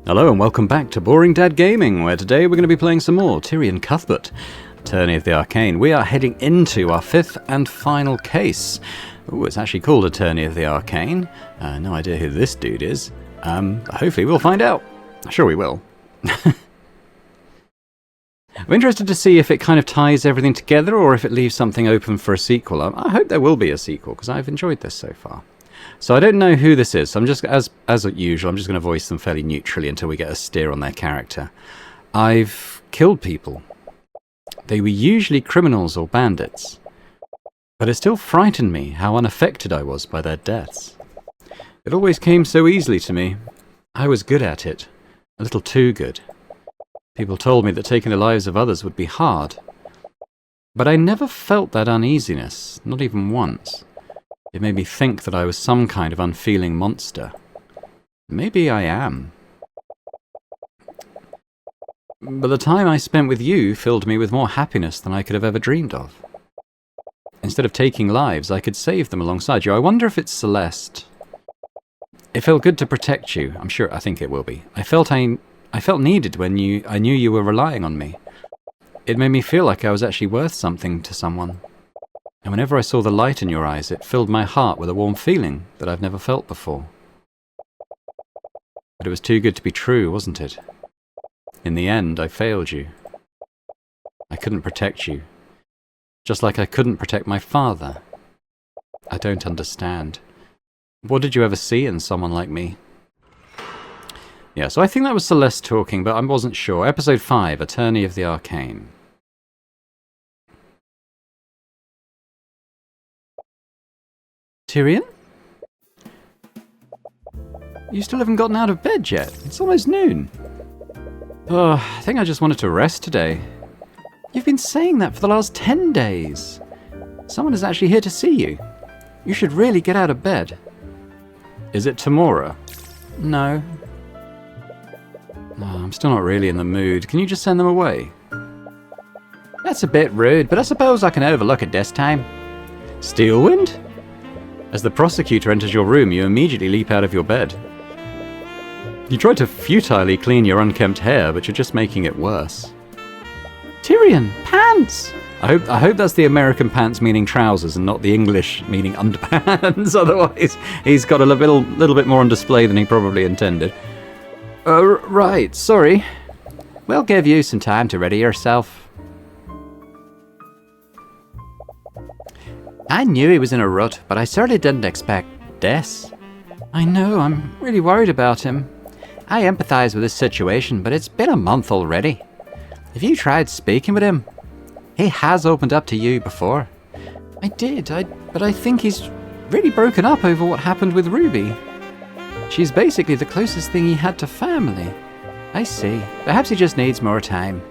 Hello and welcome back to Boring Dad Gaming, where today we're going to be playing some more Tyrion Cuthbert, Attorney of the Arcane. We are heading into our fifth and final case. Ooh, it's actually called Attorney of the Arcane. No idea who this dude is. Hopefully we'll find out. Sure we will. I'm interested to see if it kind of ties everything together or if it leaves something open for a sequel. I hope there will be a sequel because I've enjoyed this so far. So I don't know who this is, so I'm just, as usual, I'm just going to voice them fairly neutrally until we get a steer on their character. I've killed people. They were usually criminals or bandits. But it still frightened me how unaffected I was by their deaths. It always came so easily to me. I was good at it. A little too good. People told me that taking the lives of others would be hard. But I never felt that uneasiness, not even once. It made me think that I was some kind of unfeeling monster. Maybe I am. But the time I spent with you filled me with more happiness than I could have ever dreamed of. Instead of taking lives, I could save them alongside you. I wonder if it's Celeste. It felt good to protect you. I think it will be. I felt needed when I knew you were relying on me. It made me feel like I was actually worth something to someone. And whenever I saw the light in your eyes, it filled my heart with a warm feeling that I've never felt before. But it was too good to be true, wasn't it? In the end, I failed you. I couldn't protect you. Just like I couldn't protect my father. I don't understand. What did you ever see in someone like me? Yeah, so I think that was Celeste talking, but I wasn't sure. Episode 5, Attorney of the Arcane. Tyrion? You still haven't gotten out of bed yet. It's almost noon. Oh, I think I just wanted to rest today. You've been saying that for the last 10 days. Someone is actually here to see you. You should really get out of bed. Is it Tamora? No. Oh, I'm still not really in the mood. Can you just send them away? That's a bit rude, but I suppose I can overlook it this time. Steelwind? As the prosecutor enters your room, you immediately leap out of your bed. You try to futilely clean your unkempt hair, but you're just making it worse. Tyrion, pants! I hope that's the American pants meaning trousers and not the English meaning underpants. Otherwise, he's got a little bit more on display than he probably intended. Right, sorry. We'll give you some time to ready yourself. I knew he was in a rut, but I certainly didn't expect this. I know, I'm really worried about him. I empathise with his situation, but it's been a month already. Have you tried speaking with him? He has opened up to you before. I did, but I think he's really broken up over what happened with Ruby. She's basically the closest thing he had to family. I see. Perhaps he just needs more time.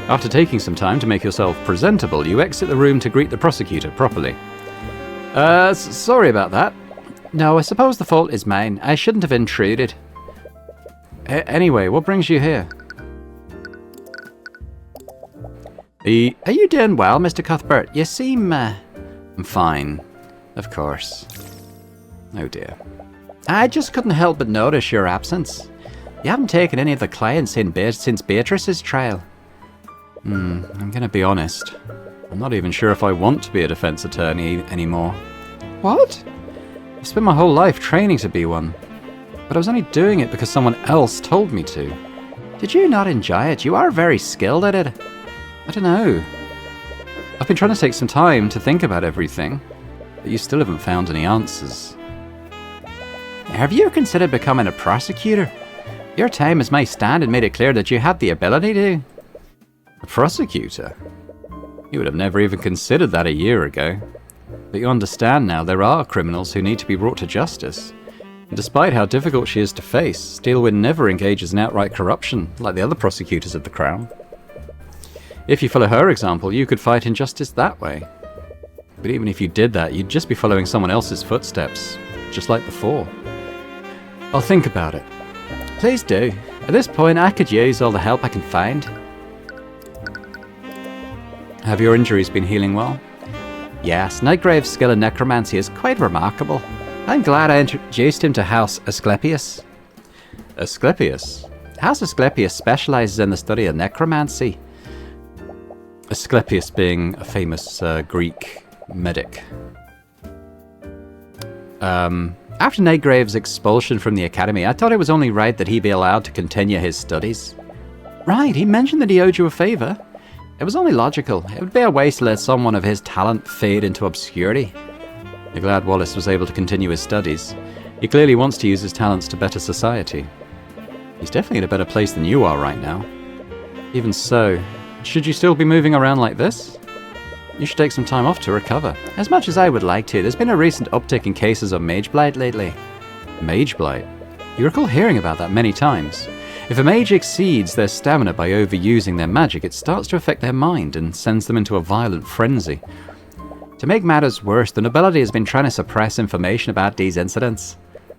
After taking some time to make yourself presentable, you exit the room to greet the prosecutor properly. Sorry about that. No, I suppose the fault is mine. I shouldn't have intruded. Anyway, what brings you here? Are you doing well, Mr. Cuthbert? You seem, I'm fine. Of course. Oh dear. I just couldn't help but notice your absence. You haven't taken any of the clients in since Beatrice's trial. I'm gonna be honest. I'm not even sure if I want to be a defense attorney anymore. What? I've spent my whole life training to be one. But I was only doing it because someone else told me to. Did you not enjoy it? You are very skilled at it. I don't know. I've been trying to take some time to think about everything, but you still haven't found any answers. Have you considered becoming a prosecutor? Your time as my stand-in made it clear that you had the ability to. A prosecutor? You would have never even considered that a year ago. But you understand now there are criminals who need to be brought to justice. And despite how difficult she is to face, Steelwind never engages in outright corruption like the other prosecutors of the Crown. If you follow her example, you could fight injustice that way. But even if you did that, you'd just be following someone else's footsteps, just like before. I'll think about it. Please do. At this point, I could use all the help I can find. Have your injuries been healing well? Yes, Nightgrave's skill in necromancy is quite remarkable. I'm glad I introduced him to House Asclepius. Asclepius. House Asclepius specializes in the study of necromancy. Asclepius being a famous Greek medic. After Nate Graves' expulsion from the academy, I thought it was only right that he be allowed to continue his studies. Right, he mentioned that he owed you a favor. It was only logical. It would be a waste to let someone of his talent fade into obscurity. You're glad Wallace was able to continue his studies. He clearly wants to use his talents to better society. He's definitely in a better place than you are right now. Even so, should you still be moving around like this? You should take some time off to recover. As much as I would like to, there's been a recent uptick in cases of mage blight lately. Mage blight? You recall hearing about that many times. If a mage exceeds their stamina by overusing their magic, it starts to affect their mind and sends them into a violent frenzy. To make matters worse, the nobility has been trying to suppress information about these incidents.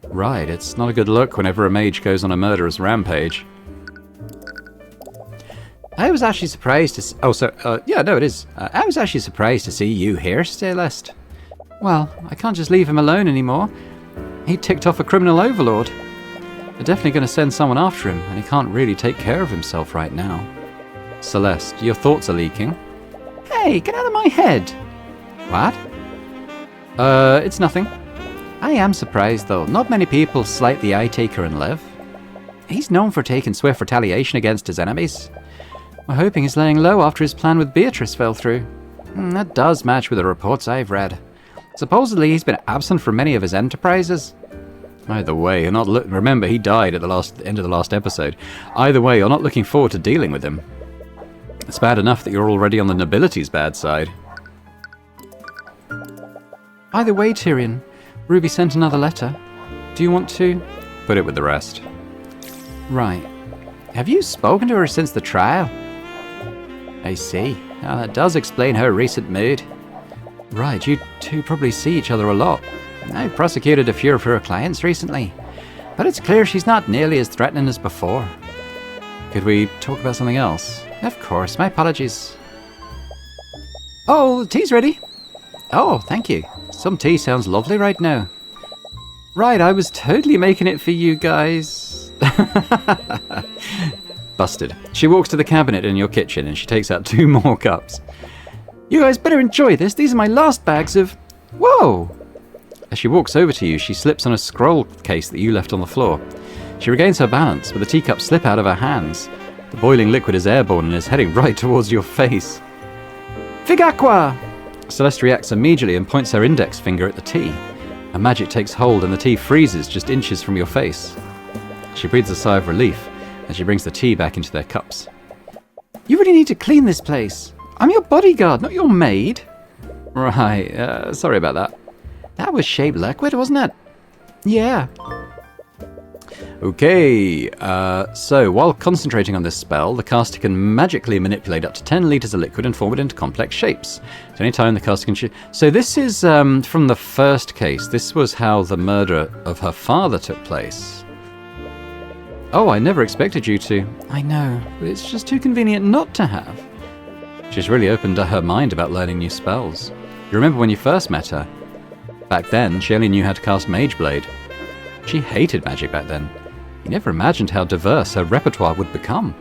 Right, it's not a good look whenever a mage goes on a murderous rampage. I was actually surprised to I was actually surprised to see you here, Staylist. Well, I can't just leave him alone anymore. He ticked off a criminal overlord. They're definitely going to send someone after him, and he can't really take care of himself right now. Celeste, your thoughts are leaking. Hey, get out of my head! What? It's nothing. I am surprised, though. Not many people slight the Eye Taker and live. He's known for taking swift retaliation against his enemies. We're hoping he's laying low after his plan with Beatrice fell through. That does match with the reports I've read. Supposedly he's been absent from many of his enterprises. Either way, you're not remember he died at the end of the last episode. Either way, you're not looking forward to dealing with him. It's bad enough that you're already on the nobility's bad side. Either way, Tyrion, Ruby sent another letter. Do you want to put it with the rest? Right. Have you spoken to her since the trial? I see. Now that does explain her recent mood. Right, you two probably see each other a lot. I've prosecuted a few of her clients recently, but it's clear she's not nearly as threatening as before. Could we talk about something else? Of course, my apologies. Oh, the tea's ready. Oh, thank you. Some tea sounds lovely right now. Right, I was totally making it for you guys. Busted. She walks to the cabinet in your kitchen and she takes out 2 more cups. You guys better enjoy this. These are my last bags of... Whoa! As she walks over to you, she slips on a scroll case that you left on the floor. She regains her balance, but the teacups slip out of her hands. The boiling liquid is airborne and is heading right towards your face. Fig aqua! Celeste reacts immediately and points her index finger at the tea. Her magic takes hold and the tea freezes just inches from your face. She breathes a sigh of relief as she brings the tea back into their cups. You really need to clean this place. I'm your bodyguard, not your maid. Right, sorry about that. That was shaped liquid, wasn't it? Yeah. Okay, so while concentrating on this spell, the caster can magically manipulate up to 10 litres of liquid and form it into complex shapes. So anytime the caster can... So this is from the first case. This was how the murder of her father took place. Oh, I never expected you to. I know, but it's just too convenient not to have. She's really opened her mind about learning new spells. You remember when you first met her? Back then, she only knew how to cast Mage Blade. She hated magic back then. You never imagined how diverse her repertoire would become.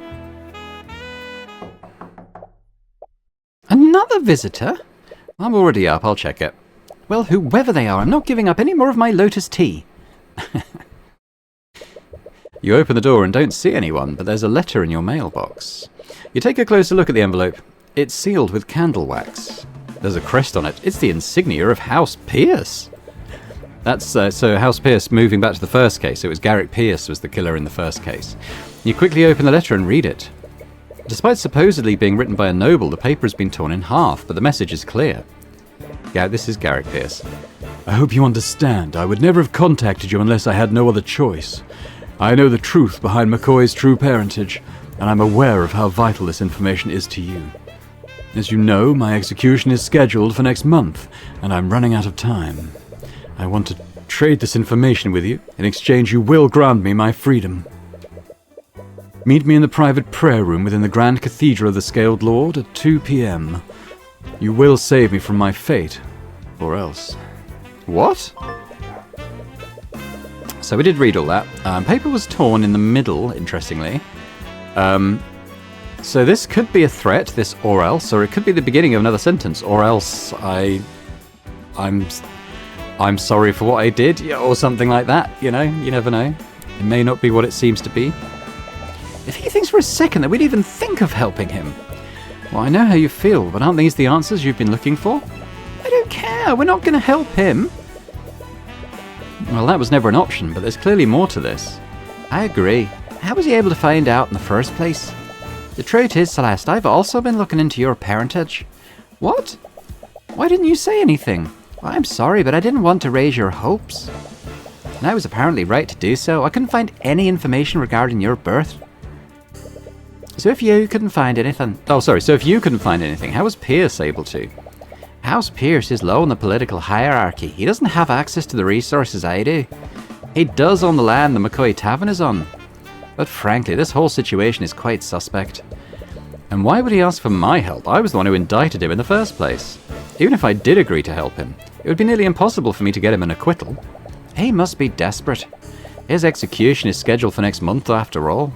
Another visitor? I'm already up, I'll check it. Well, whoever they are, I'm not giving up any more of my lotus tea. You open the door and don't see anyone, but there's a letter in your mailbox. You take a closer look at the envelope. It's sealed with candle wax. There's a crest on it. It's the insignia of House Pierce. That's so House Pierce, moving back to the first case, it was Garrick Pierce was the killer in the first case. You quickly open the letter and read it. Despite supposedly being written by a noble, the paper has been torn in half, but the message is clear. This is Garrick Pierce. I hope you understand. I would never have contacted you unless I had no other choice. I know the truth behind McCoy's true parentage, and I'm aware of how vital this information is to you. As you know, my execution is scheduled for next month, and I'm running out of time. I want to trade this information with you. In exchange, you will grant me my freedom. Meet me in the private prayer room within the Grand Cathedral of the Scaled Lord at 2 p.m. You will save me from my fate, or else. What? So we did read all that. Paper was torn in the middle, interestingly. So this could be a threat, this or else, or it could be the beginning of another sentence, or else I'm sorry for what I did, or something like that, you know? You never know. It may not be what it seems to be. If he thinks for a second that we'd even think of helping him. Well, I know how you feel, but aren't these the answers you've been looking for? I don't care, we're not going to help him. Well, that was never an option, but there's clearly more to this. I agree. How was he able to find out in the first place? The truth is, Celeste, I've also been looking into your parentage. What? Why didn't you say anything? Well, I'm sorry, but I didn't want to raise your hopes. And I was apparently right to do so. I couldn't find any information regarding your birth. So if you couldn't find anything... so if you couldn't find anything, how was Pierce able to? House Pierce is low in the political hierarchy. He doesn't have access to the resources I do. He does own the land the McCoy Tavern is on. But frankly, this whole situation is quite suspect. And why would he ask for my help? I was the one who indicted him in the first place. Even if I did agree to help him, it would be nearly impossible for me to get him an acquittal. He must be desperate. His execution is scheduled for next month after all.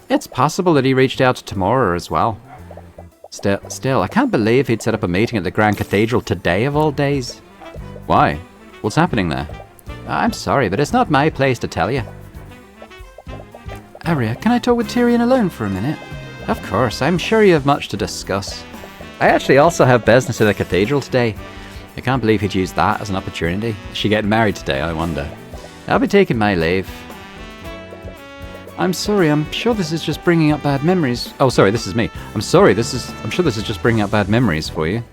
It's possible that he reached out to Tamora as well. Still, I can't believe he'd set up a meeting at the Grand Cathedral today of all days. Why? What's happening there? I'm sorry, but it's not my place to tell you. Arya, can I talk with Tyrion alone for a minute? Of course, I'm sure you have much to discuss. I actually also have business at the cathedral today. I can't believe he'd use that as an opportunity. Is she getting married today, I wonder? I'll be taking my leave. I'm sorry, I'm sure this is just bringing up bad memories. Oh, sorry, this is me. I'm sure this is just bringing up bad memories for you.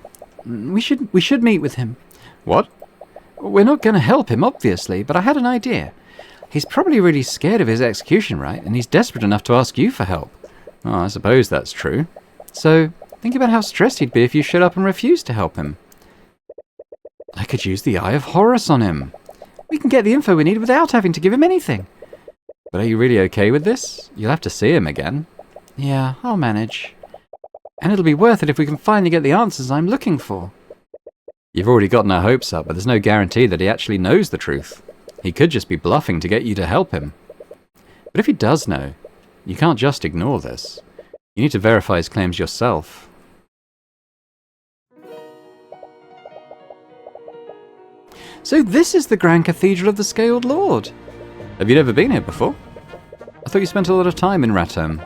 We should meet with him. What? We're not going to help him, obviously, but I had an idea. He's probably really scared of his execution, right? And he's desperate enough to ask you for help. Oh, I suppose that's true. So, think about how stressed he'd be if you showed up and refused to help him. I could use the Eye of Horus on him. We can get the info we need without having to give him anything. But are you really okay with this? You'll have to see him again. Yeah, I'll manage. And it'll be worth it if we can finally get the answers I'm looking for. You've already gotten our hopes up, but there's no guarantee that he actually knows the truth. He could just be bluffing to get you to help him. But if he does know, you can't just ignore this. You need to verify his claims yourself. So this is the Grand Cathedral of the Scaled Lord. Have you never been here before? I thought you spent a lot of time in Rathome.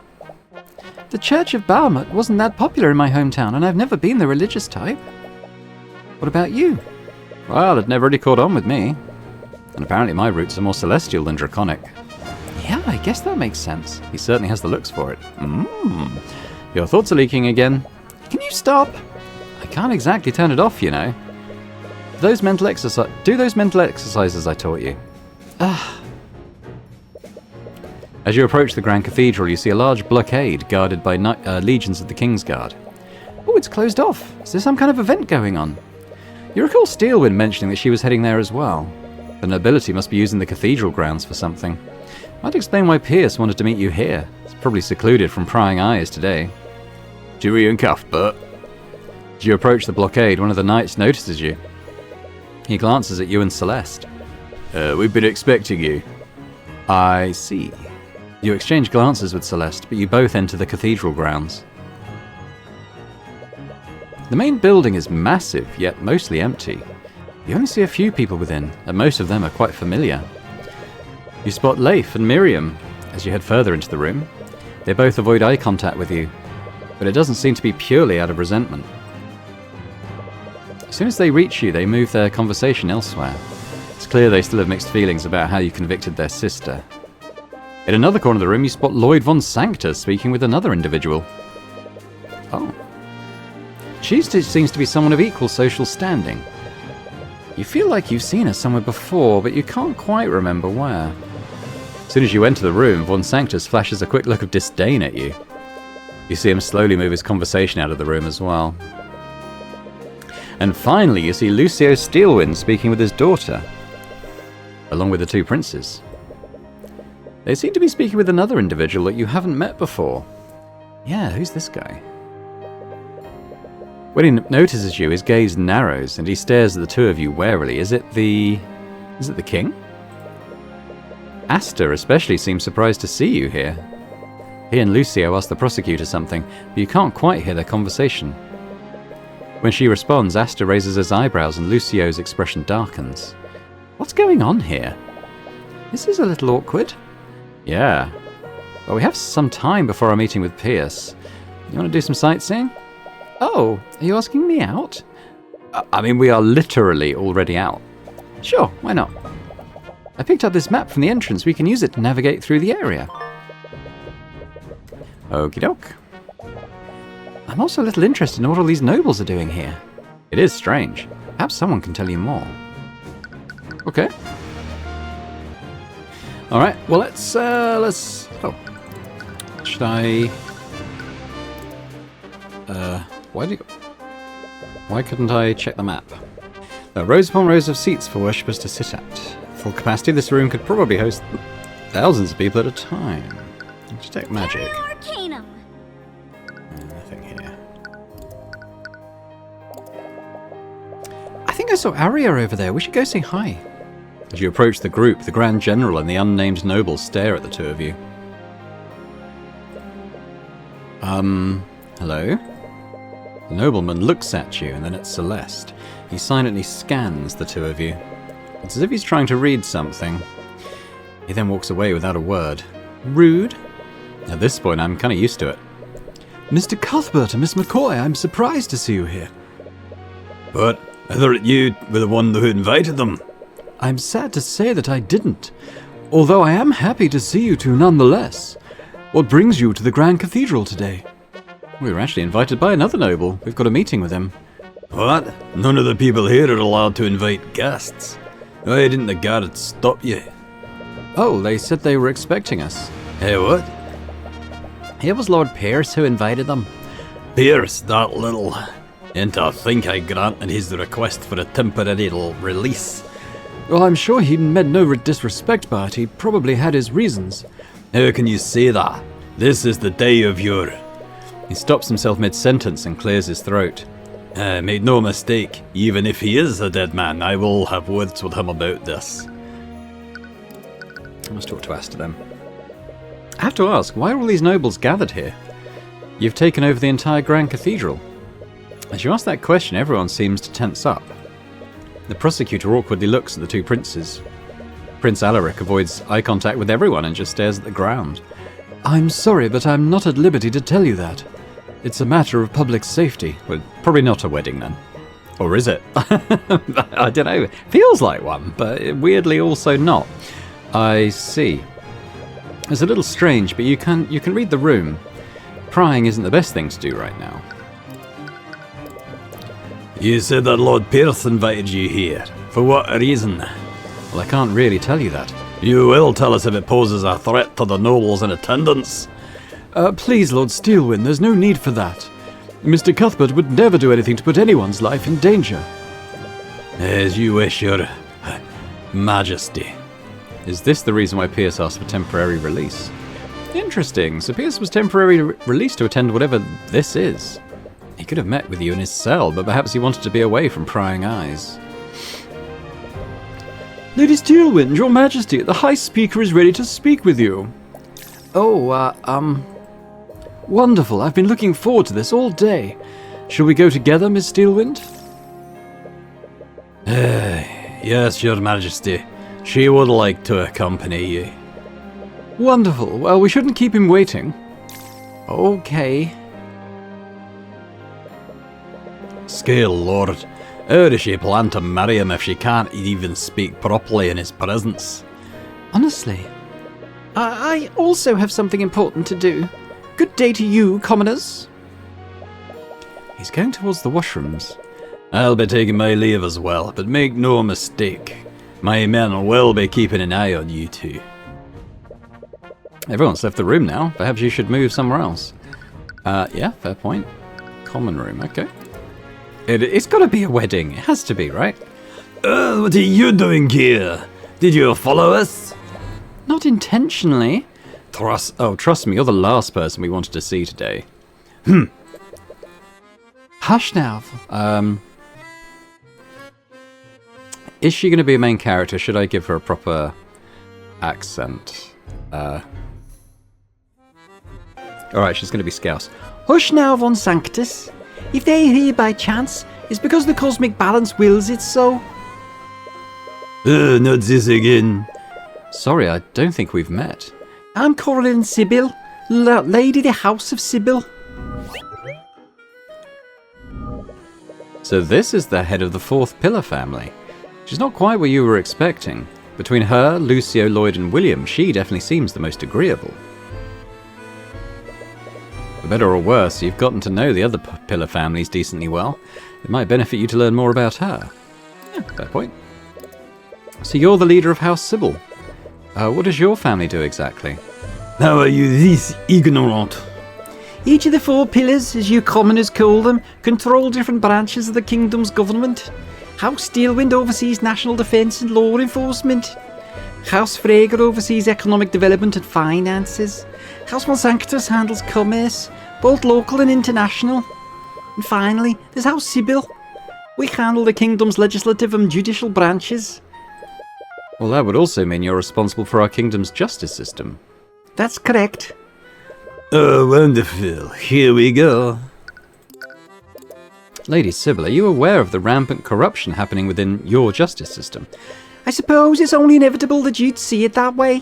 The Church of Bahamut wasn't that popular in my hometown, and I've never been the religious type. What about you? Well, it never really caught on with me. And apparently my roots are more celestial than draconic. Yeah, I guess that makes sense. He certainly has the looks for it. Your thoughts are leaking again. Can you stop? I can't exactly turn it off, you know. Do those mental exercises I taught you. As you approach the Grand Cathedral, you see a large blockade guarded by legions of the Kingsguard. Oh, it's closed off. Is there some kind of event going on? You recall Steelwind mentioning that she was heading there as well. The nobility must be using the cathedral grounds for something. Might explain why Pierce wanted to meet you here. It's probably secluded from prying eyes today. Tyrion Cuthbert. As you approach the blockade, one of the knights notices you. He glances at you and Celeste. We've been expecting you. I see. You exchange glances with Celeste, but you both enter the cathedral grounds. The main building is massive, yet mostly empty. You only see a few people within, and most of them are quite familiar. You spot Leif and Miriam as you head further into the room. They both avoid eye contact with you, but it doesn't seem to be purely out of resentment. As soon as they reach you, they move their conversation elsewhere. It's clear they still have mixed feelings about how you convicted their sister. In another corner of the room, you spot Lloyd von Sanctus speaking with another individual. Oh. She seems to be someone of equal social standing. You feel like you've seen her somewhere before, but you can't quite remember where. As soon as you enter the room, von Sanctus flashes a quick look of disdain at you. You see him slowly move his conversation out of the room as well. And finally, you see Lucio Steelwind speaking with his daughter, along with the two princes. They seem to be speaking with another individual that you haven't met before. Yeah, who's this guy? When he notices you, his gaze narrows, and he stares at the two of you warily. Is it the king? Asta especially seems surprised to see you here. He and Lucio ask the prosecutor something, but you can't quite hear their conversation. When she responds, Asta raises his eyebrows and Lucio's expression darkens. What's going on here? This is a little awkward. Yeah. Well, we have some time before our meeting with Pierce. You want to do some sightseeing? Oh, are you asking me out? I mean, we are literally already out. Sure, why not? I picked up this map from the entrance. We can use it to navigate through the area. Okie doke. I'm also a little interested in what all these nobles are doing here. It is strange. Perhaps someone can tell you more. Okay. Alright, well let's, oh. Should I... Why couldn't I check the map? Rows upon rows of seats for worshippers to sit at. Full capacity, this room could probably host thousands of people at a time. Let's take magic. Arcane. Nothing here. I think I saw Arya over there. We should go say hi. As you approach the group, the Grand General and the unnamed noble stare at the two of you. Hello? The nobleman looks at you and then at Celeste. He silently scans the two of you. It's as if he's trying to read something. He then walks away without a word. Rude? At this point, I'm kind of used to it. Mr. Cuthbert and Miss McCoy, I'm surprised to see you here. But I thought you were the one who invited them. I'm sad to say that I didn't, although I am happy to see you two nonetheless. What brings you to the Grand Cathedral today? We were actually invited by another noble. We've got a meeting with him. What? None of the people here are allowed to invite guests. Why didn't the guards stop you? Oh, they said they were expecting us. Hey, what? It was Lord Pierce who invited them. Pierce, that little... And I think I granted his request for a temporary release. Well, I'm sure he meant no disrespect by it. He probably had his reasons. How can you say that? This is the day of your... He stops himself mid-sentence and clears his throat. Make no mistake, even if he is a dead man, I will have words with him about this. I must talk to Asta then. I have to ask, why are all these nobles gathered here? You've taken over the entire Grand Cathedral. As you ask that question, everyone seems to tense up. The prosecutor awkwardly looks at the two princes. Prince Alaric avoids eye contact with everyone and just stares at the ground. I'm sorry, but I'm not at liberty to tell you that. It's a matter of public safety. Well, probably not a wedding then. Or is it? I don't know. Feels like one, but weirdly also not. I see. It's a little strange, but you can read the room. Prying isn't the best thing to do right now. You said that Lord Pierce invited you here. For what reason? Well, I can't really tell you that. You will tell us if it poses a threat to the nobles in attendance. Please, Lord Steelwind, there's no need for that. Mr. Cuthbert would never do anything to put anyone's life in danger. As you wish, your Majesty. Is this the reason why Pierce asked for temporary release? Interesting. So Pierce was temporarily released to attend whatever this is. He could have met with you in his cell, but perhaps he wanted to be away from prying eyes. Lady Steelwind, your Majesty, the High Speaker is ready to speak with you. Oh, wonderful. I've been looking forward to this all day. Shall we go together, Miss Steelwind? Yes, your Majesty. She would like to accompany you. Wonderful. Well, we shouldn't keep him waiting. Okay. Scale Lord. How does she plan to marry him if she can't even speak properly in his presence? Honestly, I also have something important to do. Good day to you, commoners. He's going towards the washrooms. I'll be taking my leave as well, but make no mistake. My men will be keeping an eye on you two. Everyone's left the room now. Perhaps you should move somewhere else. Yeah, fair point. Common room, okay. It's got to be a wedding. It has to be, right? What are you doing here? Did you follow us? Not intentionally. Trust me, you're the last person we wanted to see today. Hush now. Is she going to be a main character? Should I give her a proper accent. Alright, she's going to be Scouse. Hush now, Von Sanctus. If they're here by chance, it's because the cosmic balance wills it so. Not this again. Sorry, I don't think we've met. I'm Coraline Sybil, Lady the House of Sybil. So this is the head of the fourth pillar family. She's not quite what you were expecting. Between her, Lucio, Lloyd and William, she definitely seems the most agreeable. For better or worse, you've gotten to know the other pillar families decently well. It might benefit you to learn more about her. Yeah, fair point. So you're the leader of House Sybil. What does your family do exactly? How are you this ignorant? Each of the four pillars, as you commoners call them, control different branches of the kingdom's government. House Steelwind oversees national defence and law enforcement. House Freyger oversees economic development and finances. House Von Sanctus handles commerce, both local and international. And finally, there's House Sybil. We handle the kingdom's legislative and judicial branches. Well, that would also mean you're responsible for our kingdom's justice system. That's correct. Oh, wonderful. Here we go. Lady Sybil, are you aware of the rampant corruption happening within your justice system? I suppose it's only inevitable that you'd see it that way.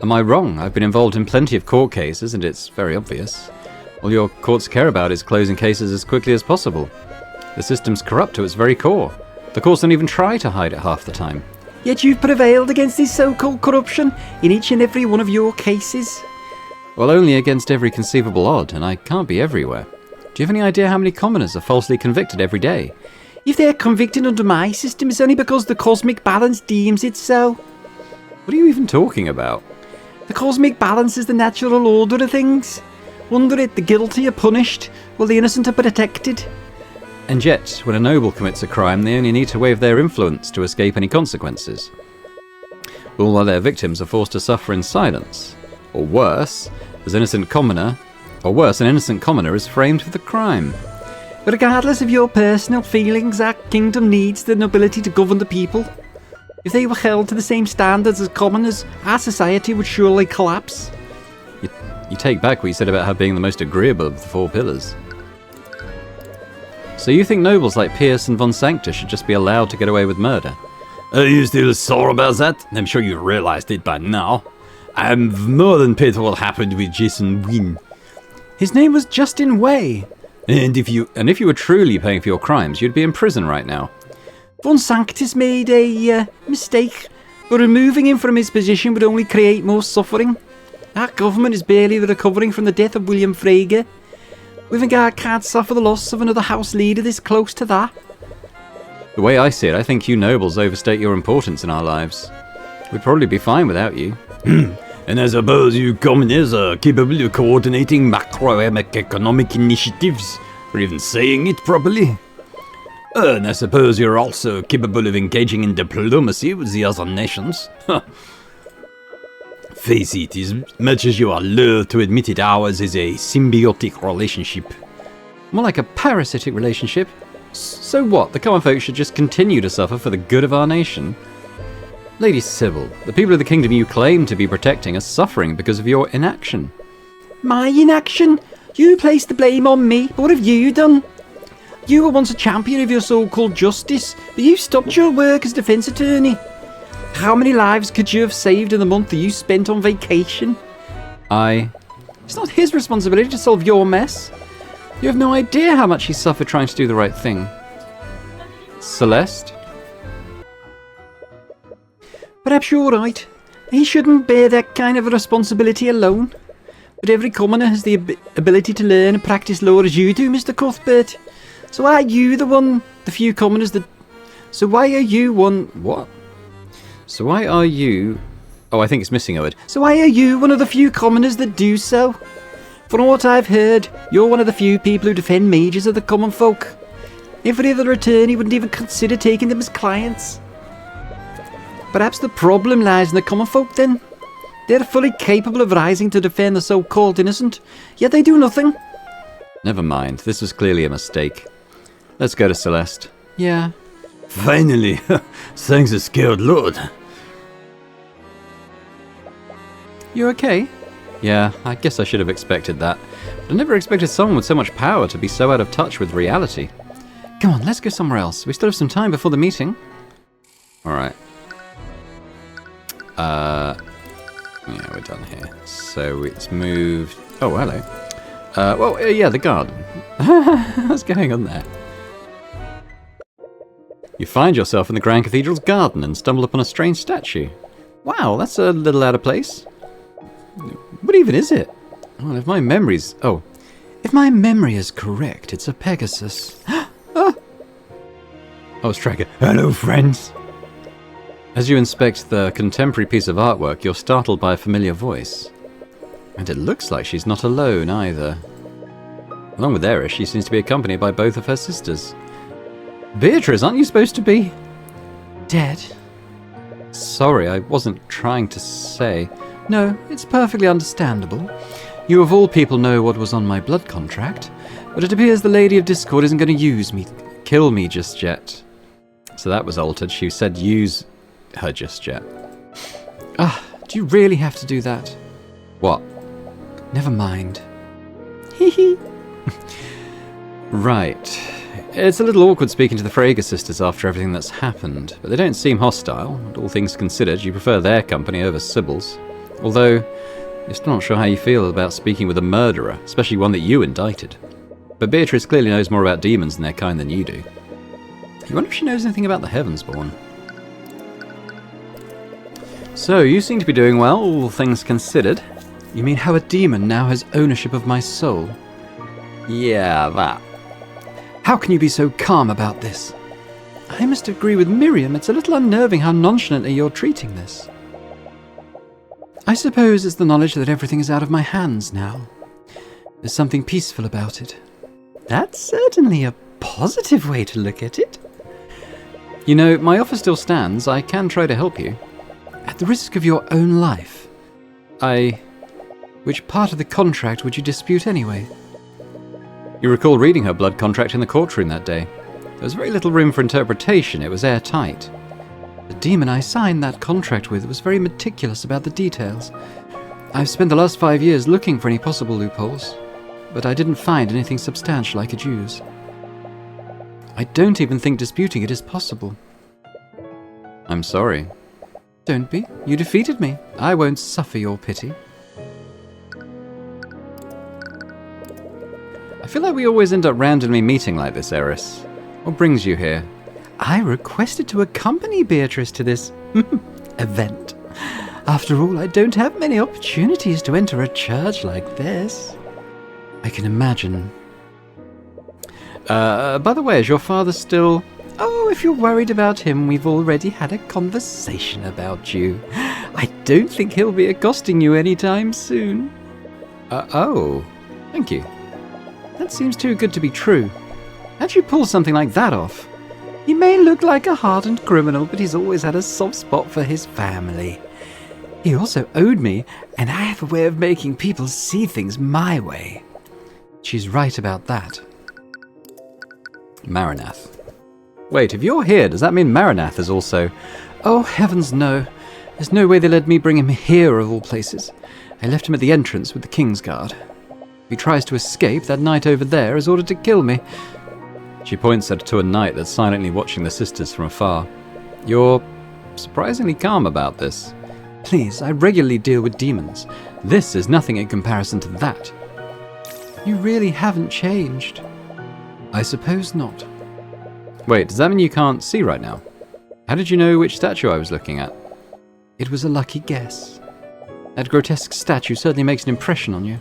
Am I wrong? I've been involved in plenty of court cases, and it's very obvious. All your courts care about is closing cases as quickly as possible. The system's corrupt to its very core. The courts don't even try to hide it half the time. Yet you've prevailed against this so-called corruption in each and every one of your cases. Well, only against every conceivable odd, and I can't be everywhere. Do you have any idea how many commoners are falsely convicted every day? If they're convicted under my system, it's only because the cosmic balance deems it so. What are you even talking about? The cosmic balance is the natural order of things. Under it, the guilty are punished, while the innocent are protected. And yet, when a noble commits a crime, they only need to waive their influence to escape any consequences. All while their victims are forced to suffer in silence. Or worse, an innocent commoner is framed for the crime. But regardless of your personal feelings, our kingdom needs the nobility to govern the people. If they were held to the same standards as commoners, our society would surely collapse. You take back what you said about her being the most agreeable of the four pillars. So you think nobles like Pierce and Von Sanctus should just be allowed to get away with murder? Are you still sore about that? I'm sure you realized it by now. I'm more than paid for what happened with Jason Wynn. His name was Justin Way. And if you were truly paying for your crimes, you'd be in prison right now. Von Sanctus made a mistake, but removing him from his position would only create more suffering. Our government is barely recovering from the death of William Freyger. We think our can't suffer the loss of another house leader this close to that. The way I see it, I think you nobles overstate your importance in our lives. We'd probably be fine without you. And I suppose you commoners are capable of coordinating macroeconomic initiatives, or even saying it properly. And I suppose you're also capable of engaging in diplomacy with the other nations. Face it, as much as you are loath to admit it, ours is a symbiotic relationship. More like a parasitic relationship. So what, the common folk should just continue to suffer for the good of our nation? Lady Sybil, the people of the kingdom you claim to be protecting are suffering because of your inaction. My inaction? You place the blame on me, but what have you done? You were once a champion of your so-called justice, but you stopped your work as defence attorney. How many lives could you have saved in the month that you spent on vacation? It's not his responsibility to solve your mess. You have no idea how much he suffered trying to do the right thing. Celeste? Perhaps you're right. He shouldn't bear that kind of a responsibility alone. But every commoner has the ability to learn and practice law as you do, Mr. Cuthbert. So why are you the few commoners that... So why are you one... What? So why are you... Oh, I think it's missing a word. So why are you one of the few commoners that do so? From what I've heard, you're one of the few people who defend mages of the common folk. Every other attorney wouldn't even consider taking them as clients. Perhaps the problem lies in the common folk then. They're fully capable of rising to defend the so-called innocent, yet they do nothing. Never mind, this was clearly a mistake. Let's go to Celeste. Yeah. Finally, thanks the scared lord. You okay? Yeah, I guess I should have expected that. But I never expected someone with so much power to be so out of touch with reality. Come on, let's go somewhere else. We still have some time before the meeting. Alright. Yeah, we're done here. So it's moved... Oh, hello. Yeah, the garden. What's going on there? You find yourself in the Grand Cathedral's garden and stumble upon a strange statue. Wow, that's a little out of place. What even is it? Well, if my memory is correct, it's a Pegasus. Oh, Striker. Hello, friends. As you inspect the contemporary piece of artwork, you're startled by a familiar voice. And it looks like she's not alone either. Along with Eris, she seems to be accompanied by both of her sisters. Beatrice, aren't you supposed to be dead? Sorry, I wasn't trying to say. No, it's perfectly understandable. You of all people know what was on my blood contract, but it appears the Lady of Discord isn't going to kill me just yet. So that was altered. She said use her just yet. Do you really have to do that? What? Never mind. Hee hee. Right. It's a little awkward speaking to the Frege sisters after everything that's happened, but they don't seem hostile. And all things considered, you prefer their company over Sybil's. Although, you're still not sure how you feel about speaking with a murderer, especially one that you indicted. But Beatrice clearly knows more about demons and their kind than you do. You wonder if she knows anything about the Heavensborn. So, you seem to be doing well, all things considered. You mean how a demon now has ownership of my soul? Yeah, that. How can you be so calm about this? I must agree with Miriam, it's a little unnerving how nonchalantly you're treating this. I suppose it's the knowledge that everything is out of my hands now. There's something peaceful about it. That's certainly a positive way to look at it. You know, my offer still stands. I can try to help you. At the risk of your own life. Which part of the contract would you dispute anyway? You recall reading her blood contract in the courtroom that day. There was very little room for interpretation. It was airtight. The demon I signed that contract with was very meticulous about the details. I've spent the last 5 years looking for any possible loopholes, but I didn't find anything substantial I could use. I don't even think disputing it is possible. I'm sorry. Don't be. You defeated me. I won't suffer your pity. I feel like we always end up randomly meeting like this, Eris. What brings you here? I requested to accompany Beatrice to this event. After all, I don't have many opportunities to enter a church like this. I can imagine. By the way, is your father still... Oh, if you're worried about him, we've already had a conversation about you. I don't think he'll be accosting you anytime soon. Oh, thank you. That seems too good to be true. How'd you pull something like that off? He may look like a hardened criminal, but he's always had a soft spot for his family. He also owed me, and I have a way of making people see things my way. She's right about that. Marinath. Wait, if you're here, does that mean Marinath is also... Oh, heavens no. There's no way they let me bring him here of all places. I left him at the entrance with the Kingsguard. If he tries to escape, that knight over there is ordered to kill me. She points to a knight that's silently watching the sisters from afar. You're surprisingly calm about this. Please, I regularly deal with demons. This is nothing in comparison to that. You really haven't changed. I suppose not. Wait, does that mean you can't see right now? How did you know which statue I was looking at? It was a lucky guess. That grotesque statue certainly makes an impression on you.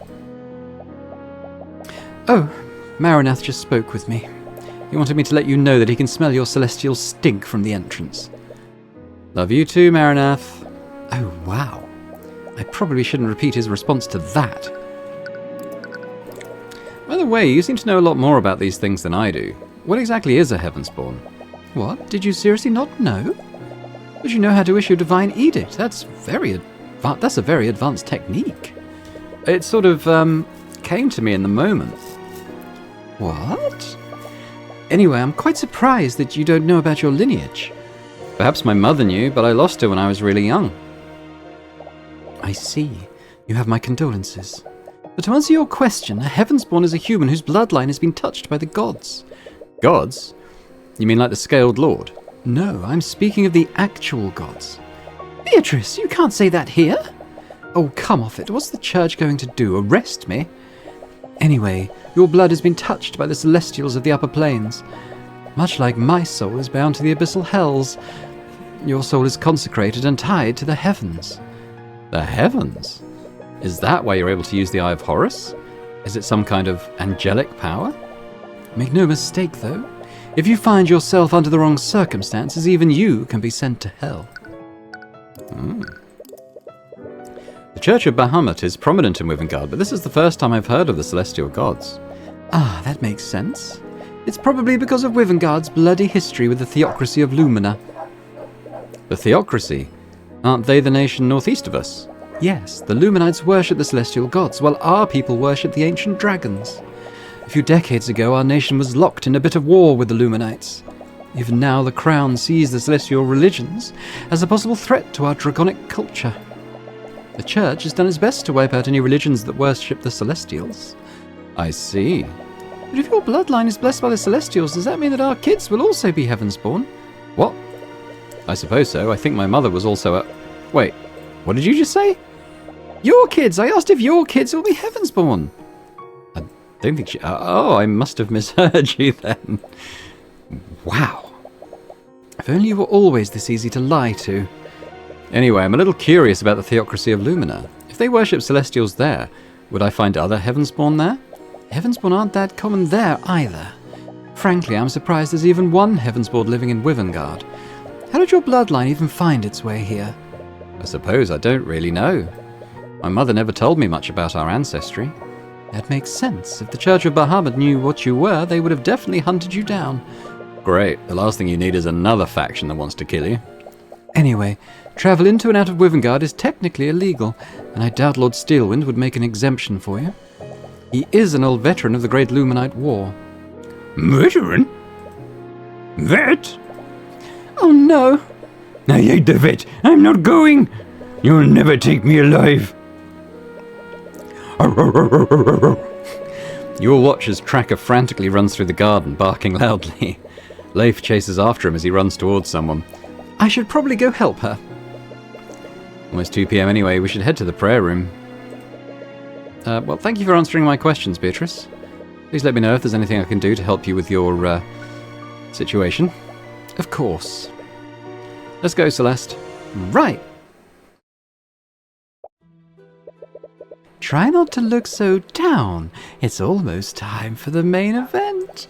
Oh, Marinath just spoke with me. He wanted me to let you know that he can smell your celestial stink from the entrance. Love you too, Marinath. Oh, wow. I probably shouldn't repeat his response to that. By the way, you seem to know a lot more about these things than I do. What exactly is a Heavensborn? What? Did you seriously not know? But you know how to issue a divine edict. That's a very advanced technique. It sort of, came to me in the moment. What? Anyway, I'm quite surprised that you don't know about your lineage. Perhaps my mother knew, but I lost her when I was really young. I see. You have my condolences. But to answer your question, a Heavensborn is a human whose bloodline has been touched by the gods. Gods? You mean like the Scaled Lord? No, I'm speaking of the actual gods. Beatrice, you can't say that here. Oh, come off it. What's the church going to do? Arrest me? Anyway, your blood has been touched by the celestials of the upper planes. Much like my soul is bound to the abyssal hells, your soul is consecrated and tied to the heavens. The heavens? Is that why you're able to use the Eye of Horus? Is it some kind of angelic power? Make no mistake, though. If you find yourself under the wrong circumstances, even you can be sent to hell. The Church of Bahamut is prominent in Wivengard, but this is the first time I've heard of the Celestial Gods. Ah, that makes sense. It's probably because of Wivengard's bloody history with the theocracy of Lumina. The theocracy? Aren't they the nation northeast of us? Yes, the Luminites worship the celestial gods, while our people worship the ancient dragons. A few decades ago, our nation was locked in a bit of war with the Luminites. Even now, the Crown sees the celestial religions as a possible threat to our draconic culture. The Church has done its best to wipe out any religions that worship the Celestials. I see. But if your bloodline is blessed by the Celestials, does that mean that our kids will also be Heavensborn? What? I suppose so. I think my mother was also a... Wait, what did you just say? Your kids! I asked if your kids will be Heavensborn. I don't think she... Oh, I must have misheard you then. Wow. If only you were always this easy to lie to. Anyway, I'm a little curious about the theocracy of Lumina. If they worship Celestials there, would I find other Heavensborn there? Heavensborn aren't that common there either. Frankly, I'm surprised there's even one Heavensborn living in Wivengard. How did your bloodline even find its way here? I suppose I don't really know. My mother never told me much about our ancestry. That makes sense. If the Church of Bahamut knew what you were, they would have definitely hunted you down. Great. The last thing you need is another faction that wants to kill you. Anyway, travel into and out of Wivengard is technically illegal, and I doubt Lord Steelwind would make an exemption for you. He is an old veteran of the Great Luminite War. Veteran? Vet? Oh no! I hate the vet. I'm not going. You'll never take me alive. You will watch as Tracker frantically runs through the garden, barking loudly. Leif chases after him as he runs towards someone. I should probably go help her. Almost 2 p.m. anyway, we should head to the prayer room. Well, thank you for answering my questions, Beatrice. Please let me know if there's anything I can do to help you with your, situation. Of course. Let's go, Celeste. Right. Try not to look so down. It's almost time for the main event.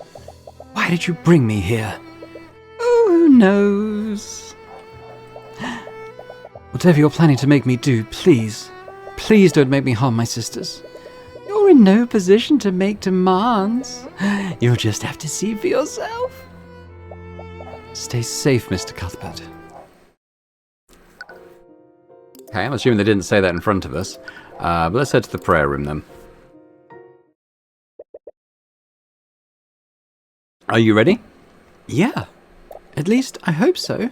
Why did you bring me here? Oh, who knows? Whatever you're planning to make me do, please don't make me harm my sisters. You're in no position to make demands. You'll just have to see for yourself. Stay safe, Mr. Cuthbert. Okay, I'm assuming they didn't say that in front of us. But let's head to the prayer room then. Are you ready? Yeah. At least, I hope so.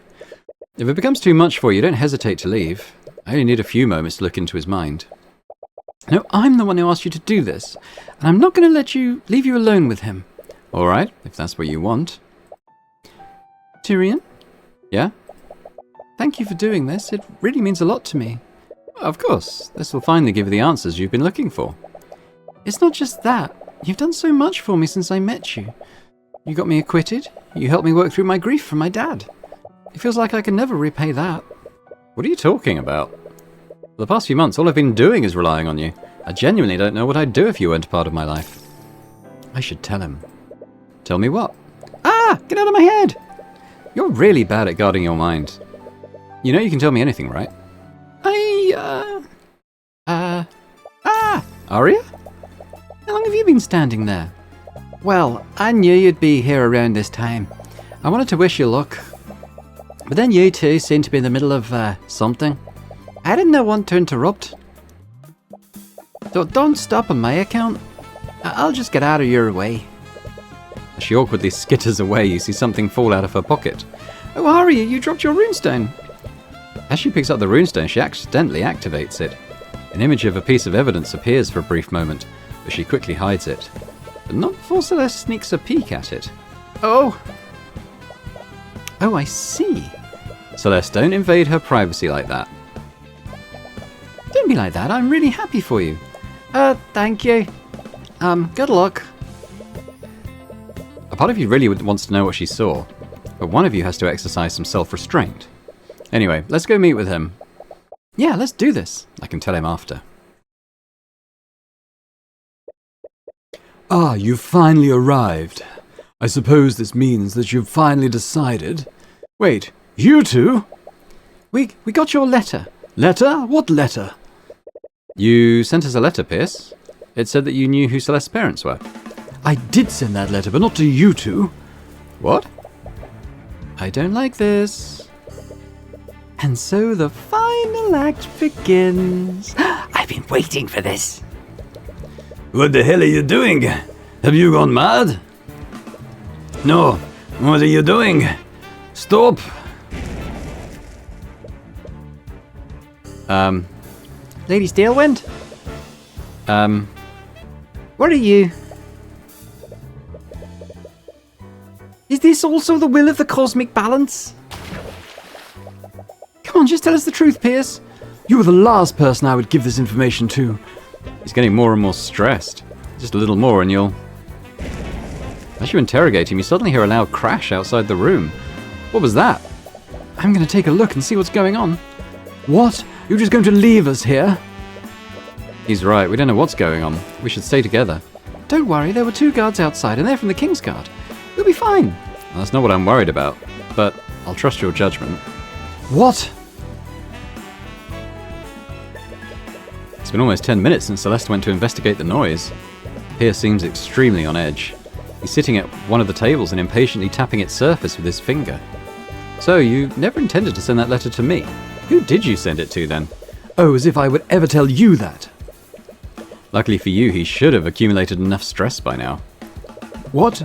If it becomes too much for you, don't hesitate to leave. I only need a few moments to look into his mind. No, I'm the one who asked you to do this, and I'm not going to leave you alone with him. All right, if that's what you want. Tyrion? Yeah? Thank you for doing this. It really means a lot to me. Of course. This will finally give you the answers you've been looking for. It's not just that. You've done so much for me since I met you. You got me acquitted. You helped me work through my grief from my dad. It feels like I can never repay that. What are you talking about? For the past few months, all I've been doing is relying on you. I genuinely don't know what I'd do if you weren't a part of my life. I should tell him. Tell me what? Ah! Get out of my head! You're really bad at guarding your mind. You know you can tell me anything, right? Arya? How long have you been standing there? Well, I knew you'd be here around this time. I wanted to wish you luck. But then you two seem to be in the middle of, something. I didn't want to interrupt. Don't stop on my account. I'll just get out of your way. As she awkwardly skitters away, you see something fall out of her pocket. Oh, Arya, you dropped your runestone. As she picks up the runestone, she accidentally activates it. An image of a piece of evidence appears for a brief moment, but she quickly hides it. But not before Celeste sneaks a peek at it. Oh! Oh, I see. Celeste, don't invade her privacy like that. Don't be like that, I'm really happy for you. Thank you. Good luck. A part of you really wants to know what she saw, but one of you has to exercise some self-restraint. Anyway, let's go meet with him. Yeah, let's do this. I can tell him after. Ah, you've finally arrived. I suppose this means that you've finally decided. Wait, you two? We got your letter. Letter? What letter? You sent us a letter, Pierce. It said that you knew who Celeste's parents were. I did send that letter, but not to you two. What? I don't like this. And so the final act begins. I've been waiting for this. What the hell are you doing? Have you gone mad? No, what are you doing? Stop! Lady Steelwind? What are you? Is this also the will of the cosmic balance? Come on, just tell us the truth, Pierce. You were the last person I would give this information to. He's getting more and more stressed. Just a little more and you'll... As you interrogate him, you suddenly hear a loud crash outside the room. What was that? I'm going to take a look and see what's going on. What? You're just going to leave us here? He's right, we don't know what's going on. We should stay together. Don't worry, there were 2 guards outside and they're from the King's Guard. We'll be fine. Well, that's not what I'm worried about, but I'll trust your judgment. What? It's been almost 10 minutes since Celeste went to investigate the noise. Pierce seems extremely on edge. He's sitting at one of the tables and impatiently tapping its surface with his finger. So, you never intended to send that letter to me. Who did you send it to then? Oh, as if I would ever tell you that. Luckily for you, he should have accumulated enough stress by now. What?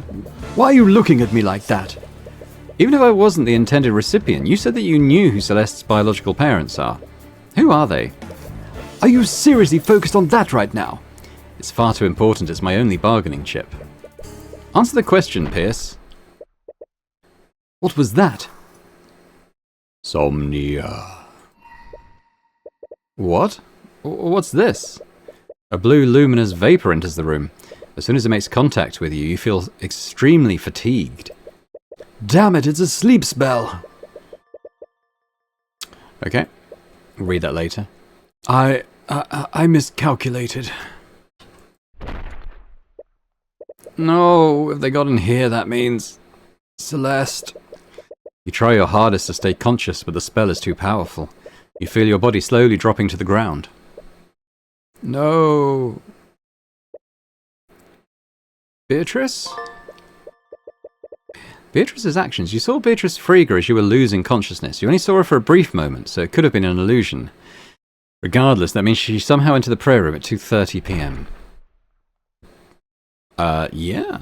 Why are you looking at me like that? Even if I wasn't the intended recipient, you said that you knew who Celeste's biological parents are. Who are they? Are you seriously focused on that right now? It's far too important, it's my only bargaining chip. Answer the question, Pierce. What was that? Somnia. What? What's this? A blue luminous vapor enters the room. As soon as it makes contact with you, you feel extremely fatigued. Damn it, it's a sleep spell. Okay. Read that later. I miscalculated. No, if they got in here, that means... Celeste. You try your hardest to stay conscious, but the spell is too powerful. You feel your body slowly dropping to the ground. No. Beatrice? Beatrice's actions. You saw Beatrice Frieger as you were losing consciousness. You only saw her for a brief moment, so it could have been an illusion. Regardless, that means she somehow entered the prayer room at 2:30 p.m. Yeah.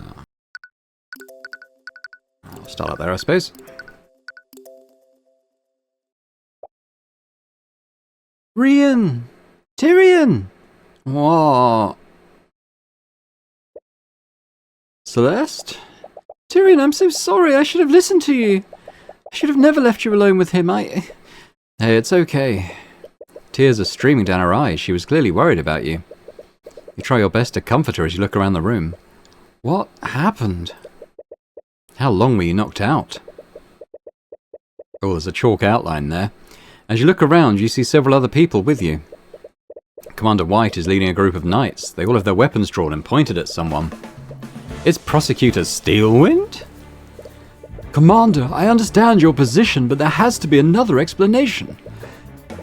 I'll start up there, I suppose. Rian! Tyrion! What? Celeste? Tyrion, I'm so sorry. I should have listened to you. I should have never left you alone with him. Hey, it's okay. Tears are streaming down her eyes. She was clearly worried about you. You try your best to comfort her as you look around the room. What happened? How long were you knocked out? Oh, there's a chalk outline there. As you look around, you see several other people with you. Commander White is leading a group of knights. They all have their weapons drawn and pointed at someone. It's Prosecutor Steelwind? Commander, I understand your position, but there has to be another explanation.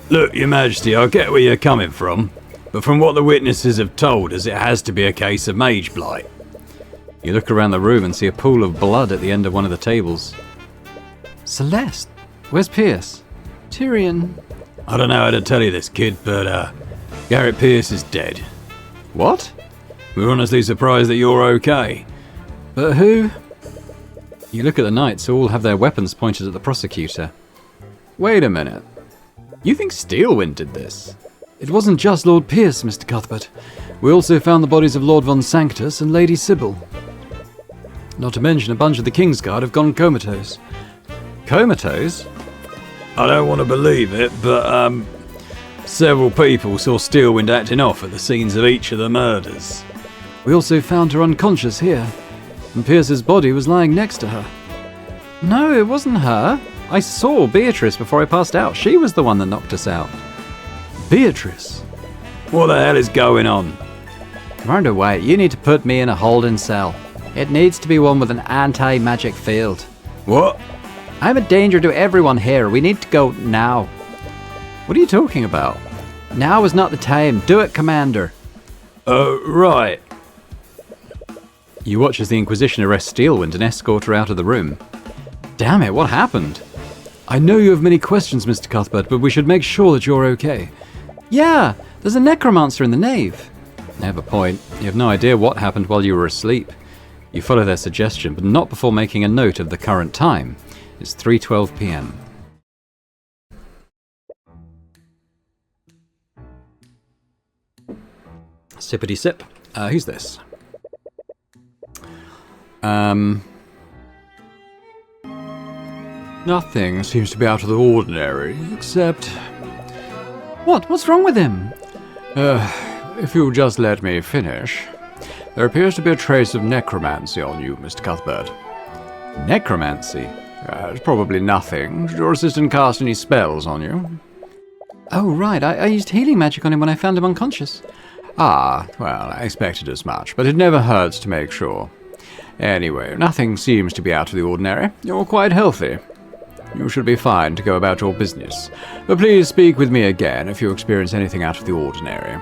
Look, Your Majesty, I get where you're coming from, but from what the witnesses have told us, it has to be a case of mage blight. You look around the room and see a pool of blood at the end of one of the tables. Celeste, where's Pierce? Tyrion. I don't know how to tell you this, kid, but Garrett Pierce is dead. What? We're honestly surprised that you're okay. But who? You look at the knights who all have their weapons pointed at the prosecutor. Wait a minute. You think Steelwind did this? It wasn't just Lord Pierce, Mr. Cuthbert. We also found the bodies of Lord von Sanctus and Lady Sybil. Not to mention a bunch of the Kingsguard have gone comatose. Comatose? I don't want to believe it, but several people saw Steelwind acting off at the scenes of each of the murders. We also found her unconscious here, and Pierce's body was lying next to her. No, it wasn't her. I saw Beatrice before I passed out. She was the one that knocked us out. Beatrice? What the hell is going on? Commander White, you need to put me in a holding cell. It needs to be one with an anti-magic field. What? I'm a danger to everyone here. We need to go now. What are you talking about? Now is not the time. Do it, Commander. Right. You watch as the Inquisition arrests Steelwind and escort her out of the room. Damn it, what happened? I know you have many questions, Mr. Cuthbert, but we should make sure that you're okay. Yeah, there's a necromancer in the nave. They have a point. You have no idea what happened while you were asleep. You follow their suggestion, but not before making a note of the current time. It's 3:12 p.m. Sippity sip. Who's this? Nothing seems to be out of the ordinary, except... What's wrong with him? If you'll just let me finish. There appears to be a trace of necromancy on you, Mr. Cuthbert. Necromancy? It's probably nothing. Did your assistant cast any spells on you? Oh, right. I used healing magic on him when I found him unconscious. Ah, well, I expected as much, but it never hurts to make sure. Anyway, nothing seems to be out of the ordinary. You're quite healthy. You should be fine to go about your business. But please speak with me again if you experience anything out of the ordinary.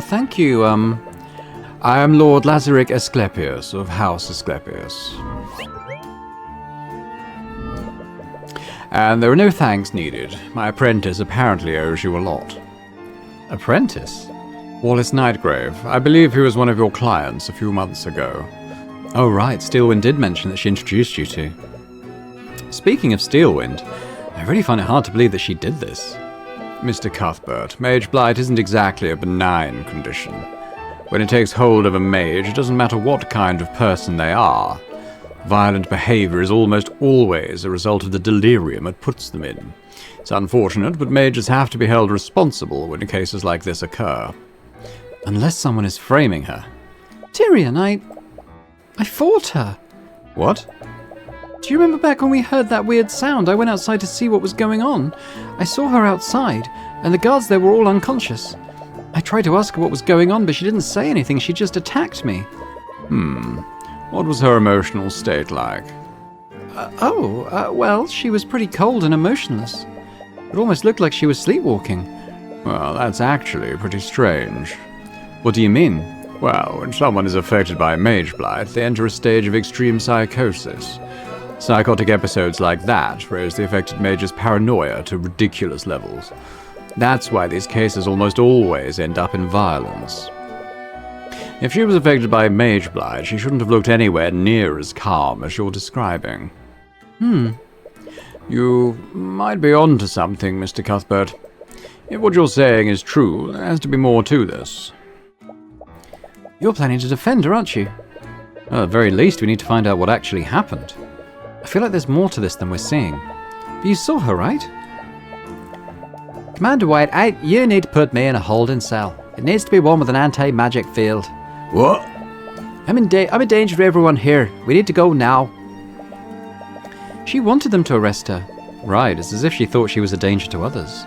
Thank you, I am Lord Lazaric Asclepius of House Asclepius. And there are no thanks needed. My apprentice apparently owes you a lot. Apprentice? Wallace Nightgrave. I believe he was one of your clients a few months ago. Oh, right. Steelwind did mention that she introduced you to. Speaking of Steelwind, I really find it hard to believe that she did this. Mr. Cuthbert, mage blight isn't exactly a benign condition. When it takes hold of a mage, it doesn't matter what kind of person they are. Violent behavior is almost always a result of the delirium it puts them in. It's unfortunate, but mages have to be held responsible when cases like this occur. Unless someone is framing her. Tyrion, I fought her. What? Do you remember back when we heard that weird sound? I went outside to see what was going on. I saw her outside, and the guards there were all unconscious. I tried to ask her what was going on, but she didn't say anything. She just attacked me. What was her emotional state like? Well, she was pretty cold and emotionless. It almost looked like she was sleepwalking. Well, that's actually pretty strange. What do you mean? Well, when someone is affected by mage blight, they enter a stage of extreme psychosis. Psychotic episodes like that raise the affected mage's paranoia to ridiculous levels. That's why these cases almost always end up in violence. If she was affected by mage blight, she shouldn't have looked anywhere near as calm as you're describing. You might be onto something, Mr. Cuthbert. If what you're saying is true, there has to be more to this. You're planning to defend her, aren't you? Well, at the very least, we need to find out what actually happened. I feel like there's more to this than we're seeing. But you saw her, right? Commander White, you need to put me in a holding cell. It needs to be one with an anti-magic field. What? I'm in danger for everyone here. We need to go now. She wanted them to arrest her. Right, it's as if she thought she was a danger to others.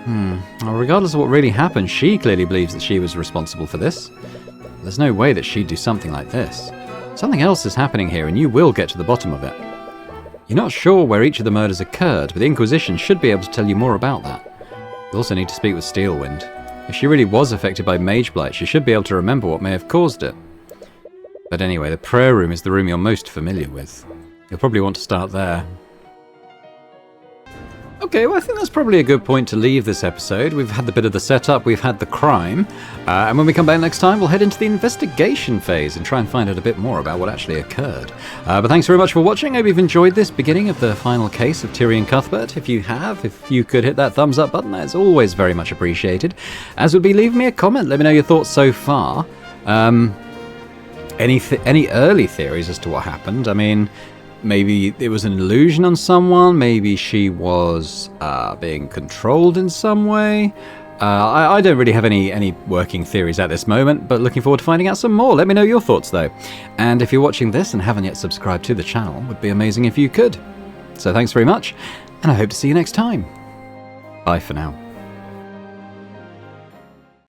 Well, regardless of what really happened, she clearly believes that she was responsible for this. There's no way that she'd do something like this. Something else is happening here, and you will get to the bottom of it. You're not sure where each of the murders occurred, but the Inquisition should be able to tell you more about that. You also need to speak with Steelwind. If she really was affected by mage blight, she should be able to remember what may have caused it. But anyway, the prayer room is the room you're most familiar with. You'll probably want to start there. Okay, well, I think that's probably a good point to leave this episode. We've had the bit of the setup, we've had the crime, and when we come back next time, we'll head into the investigation phase and try and find out a bit more about what actually occurred. But thanks very much for watching. I hope you've enjoyed this beginning of the final case of Tyrion Cuthbert. If you have, if you could hit that thumbs up button, that's always very much appreciated. As would be, leave me a comment, let me know your thoughts so far. Any early theories as to what happened? I mean, maybe it was an illusion on someone, maybe she was being controlled in some way. I don't really have any working theories at this moment, but looking forward to finding out some more. Let me know your thoughts though. And if you're watching this and haven't yet subscribed to the channel, it would be amazing if you could. So thanks very much, and I hope to see you next time. Bye for now.